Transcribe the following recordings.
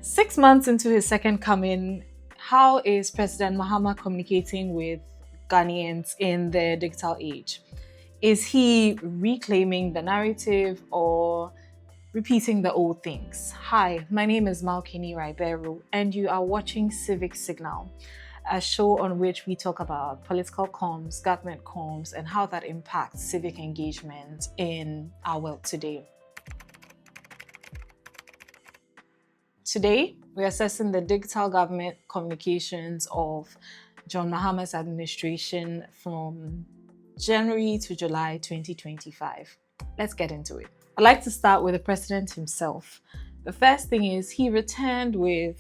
6 months into his second coming, how is President Mahama communicating with Ghanaians in the digital age? Is he reclaiming the narrative or repeating the old things? Hi, my name is Keni Ribeiro, and you are watching Civic Signal, a show on which we talk about political comms, government comms, and how that impacts civic engagement in our world today. Today, we're assessing the digital government communications of John Mahama's administration from January to July 2025. Let's get into it. I'd like to start with the president himself. The first thing is he returned with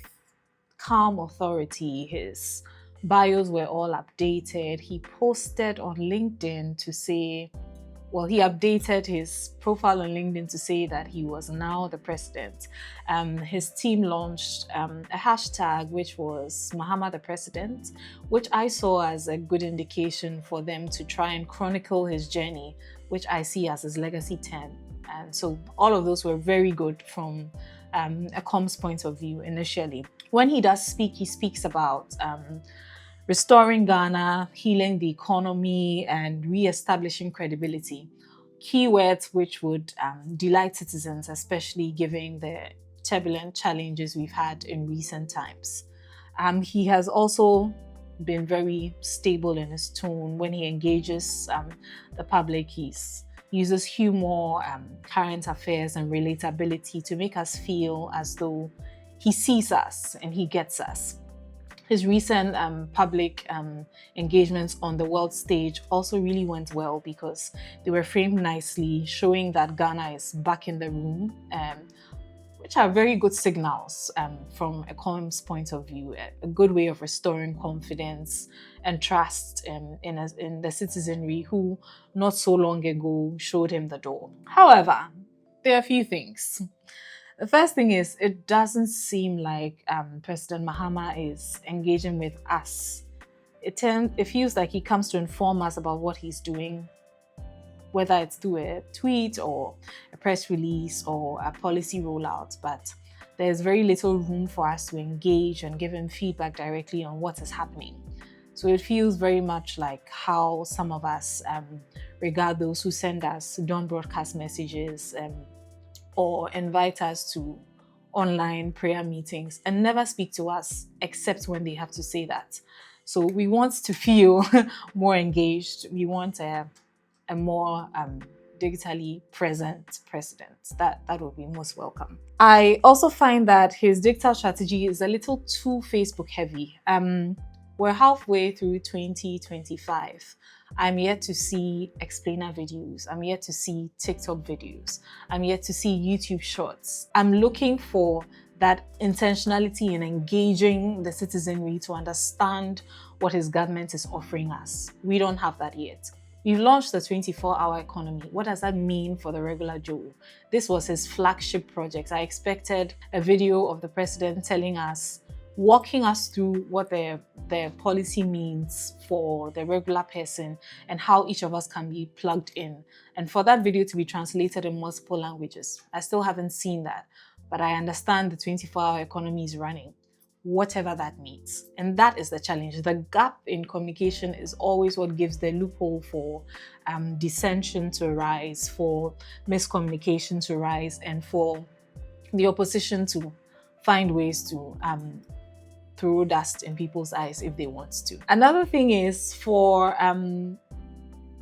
calm authority. His bios were all updated. He posted on LinkedIn to say, he updated his profile on LinkedIn to say that he was now the president. His team launched a hashtag which was Mahama the President, which I saw as a good indication for them to try and chronicle his journey, which I see as his legacy 10. And so all of those were very good from a comms point of view initially. When he does speak, he speaks about restoring Ghana, healing the economy, and re-establishing credibility. Keywords which would delight citizens, especially given the turbulent challenges we've had in recent times. He has also been very stable in his tone when he engages the public. He uses humor, current affairs, and relatability to make us feel as though he sees us and he gets us. His recent public engagements on the world stage also really went well because they were framed nicely, showing that Ghana is back in the room, which are very good signals from a comms point of view, a good way of restoring confidence and trust in the citizenry who not so long ago showed him the door. However, there are a few things. The first thing is, it doesn't seem like President Mahama is engaging with us. It feels like he comes to inform us about what he's doing, whether it's through a tweet or a press release or a policy rollout, but there's very little room for us to engage and give him feedback directly on what is happening. So it feels very much like how some of us regard those who send us non-broadcast messages or invite us to online prayer meetings and never speak to us except when they have to say that. So we want to feel more engaged. We want a more digitally present president. That would be most welcome. I also find that his digital strategy is a little too Facebook heavy. We're halfway through 2025. I'm yet to see explainer videos. I'm yet to see TikTok videos. I'm yet to see YouTube shorts. I'm looking for that intentionality in engaging the citizenry to understand what his government is offering us. We don't have that yet. We've launched the 24-hour economy. What does that mean for the regular Joe? This was his flagship project. I expected a video of the president telling us, walking us through what their policy means for the regular person and how each of us can be plugged in. And for that video to be translated in multiple languages. I still haven't seen that, but I understand the 24-hour economy is running, whatever that means. And that is the challenge. The gap in communication is always what gives the loophole for dissension to arise, for miscommunication to rise, and for the opposition to find ways to throw dust in people's eyes if they want to. Another thing is for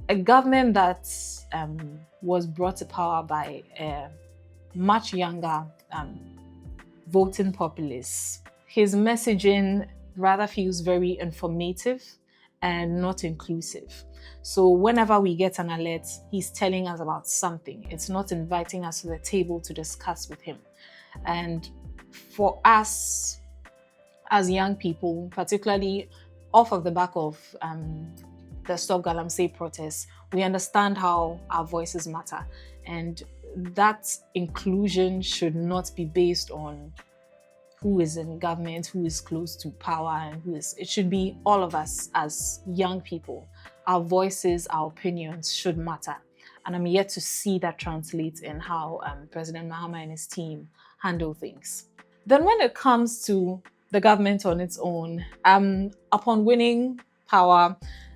a government that was brought to power by a much younger voting populace, his messaging rather feels very informative and not inclusive. So whenever we get an alert, he's telling us about something. It's not inviting us to the table to discuss with him. And for us, as young people, particularly off of the back of the Stop Galamsey protests, we understand how our voices matter. And that inclusion should not be based on who is in government, who is close to power, and it should be all of us as young people. Our voices, our opinions should matter. And I'm yet to see that translate in how President Mahama and his team handle things. Then when it comes to the government on its own, upon winning power,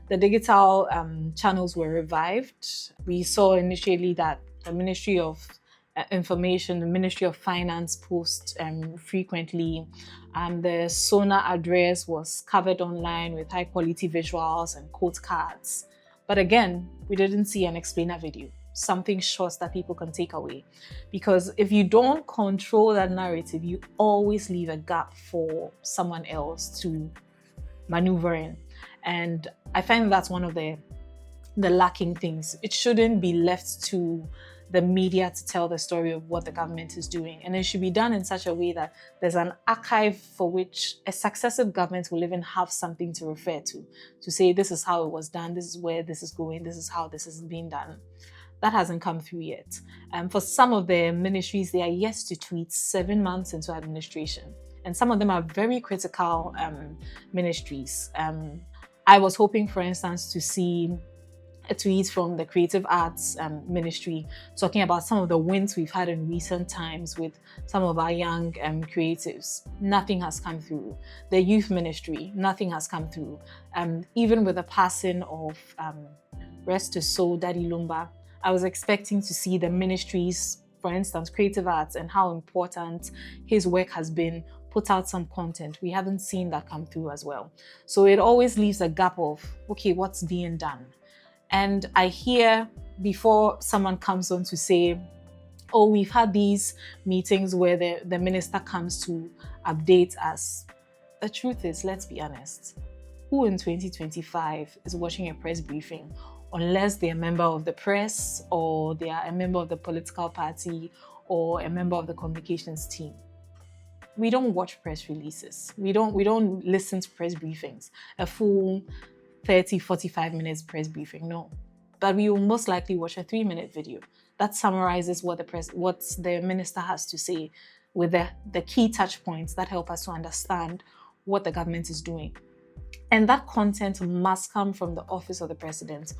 the digital channels were revived. We saw initially that the Ministry of Information, the Ministry of Finance post frequently. The SONA address was covered online with high quality visuals and quote cards. But again, we didn't see an explainer video, something short that people can take away. Because if you don't control that narrative, you always leave a gap for someone else to maneuver in. And I find that's one of the lacking things. It shouldn't be left to the media to tell the story of what the government is doing. And it should be done in such a way that there's an archive for which a successive government will even have something to refer to say this is how it was done, this is where this is going, this is how this is being done. That hasn't come through yet. For some of the ministries, they are yet to tweet 7 months into administration. And some of them are very critical ministries. I was hoping, for instance, to see a tweet from the Creative Arts Ministry talking about some of the wins we've had in recent times with some of our young creatives. Nothing has come through. The Youth Ministry, nothing has come through. Even with the passing of rest his soul, Daddy Lumba, I was expecting to see the ministries, for instance, Creative Arts, and how important his work has been, put out some content. We haven't seen that come through as well. So it always leaves a gap of, okay, what's being done? And I hear before someone comes on to say, oh, we've had these meetings where the minister comes to update us. The truth is, let's be honest, who in 2025 is watching a press briefing unless they're a member of the press or they are a member of the political party or a member of the communications team? We don't watch press releases. We don't listen to press briefings, a full 30, 45 minutes press briefing, no. But we will most likely watch a 3-minute video that summarizes what the minister has to say with the key touch points that help us to understand what the government is doing. And that content must come from the office of the president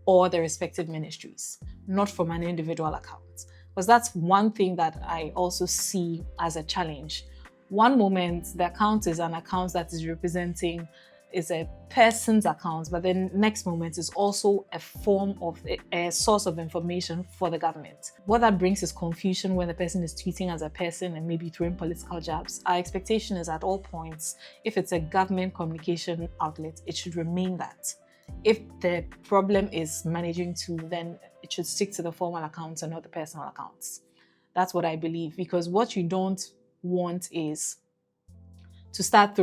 or the respective ministries, not from an individual account. Because that's one thing that I also see as a challenge. One moment, the account is an account that is representing is a person's account, but then next moment is also a form of a source of information for the government. What that brings is confusion when the person is tweeting as a person and maybe throwing political jabs. Our expectation is at all points, if it's a government communication outlet, it should remain that. If the problem is managing to, then it should stick to the formal accounts and not the personal accounts. That's what I believe, because what you don't want is to start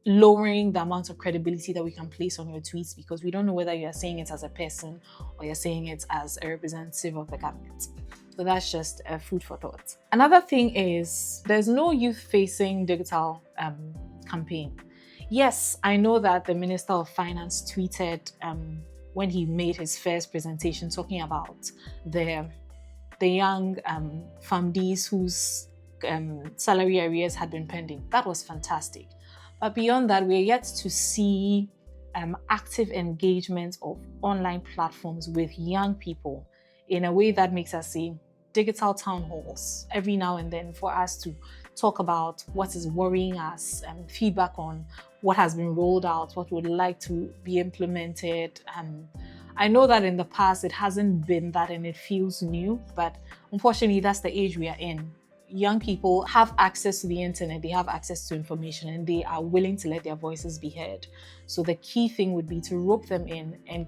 lowering the amount of credibility that we can place on your tweets, because we don't know whether you're saying it as a person or you're saying it as a representative of the government. So that's just food for thought. Another thing is there's no youth-facing digital campaign. Yes, I know that the Minister of Finance tweeted when he made his first presentation talking about the young FAMDs whose salary arrears had been pending. That was fantastic. But beyond that, we're yet to see active engagement of online platforms with young people in a way that makes us see digital town halls every now and then for us to talk about what is worrying us, feedback on what has been rolled out, what would like to be implemented. I know that in the past it hasn't been that and it feels new, but unfortunately that's the age we are in. Young people have access to the internet, they have access to information, and they are willing to let their voices be heard. So the key thing would be to rope them in and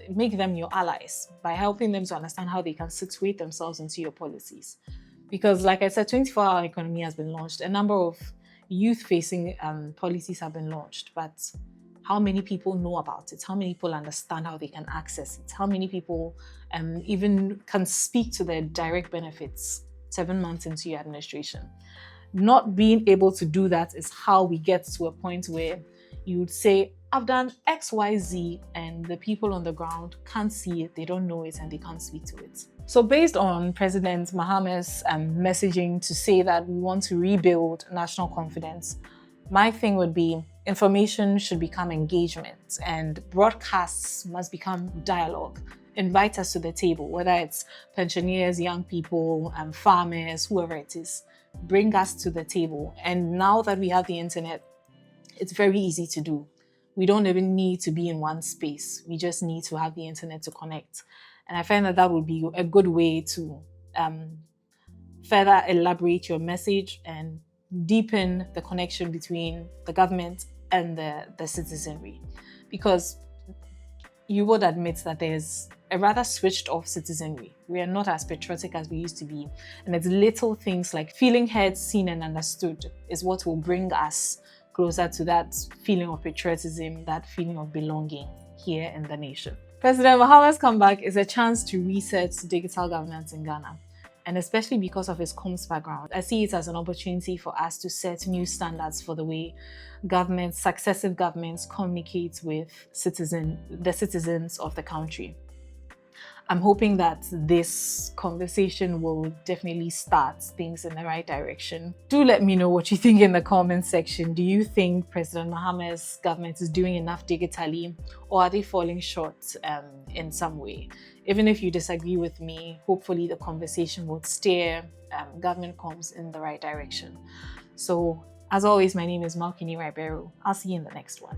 make them your allies by helping them to understand how they can situate themselves into your policies. Because like I said, 24-hour economy has been launched. A number of youth-facing policies have been launched, but how many people know about it? How many people understand how they can access it? How many people even can speak to their direct benefits 7 months into your administration? Not being able to do that is how we get to a point where you would say, I've done X, Y, Z, and the people on the ground can't see it, they don't know it, and they can't speak to it. So based on President Mahama's messaging to say that we want to rebuild national confidence, my thing would be information should become engagement and broadcasts must become dialogue. Invite us to the table, whether it's pensioners, young people, farmers, whoever it is. bring us to the table. And now that we have the internet, it's very easy to do. We don't even need to be in one space. We just need to have the internet to connect. And I find that that would be a good way to further elaborate your message and deepen the connection between the government and the citizenry. Because you would admit that there's a rather switched off citizenry. We are not as patriotic as we used to be. And it's little things like feeling heard, seen, and understood is what will bring us closer to that feeling of patriotism, that feeling of belonging here in the nation. President Mahama's comeback is a chance to reset digital governance in Ghana. And especially because of his comms background, I see it as an opportunity for us to set new standards for the way successive governments communicate with the citizens of the country. I'm hoping that this conversation will definitely start things in the right direction. Do let me know what you think in the comment section. Do you think President Mahama's government is doing enough digitally, or are they falling short in some way? Even if you disagree with me, hopefully the conversation will steer government comms in the right direction. So, as always, my name is Keni Ribeiro. I'll see you in the next one.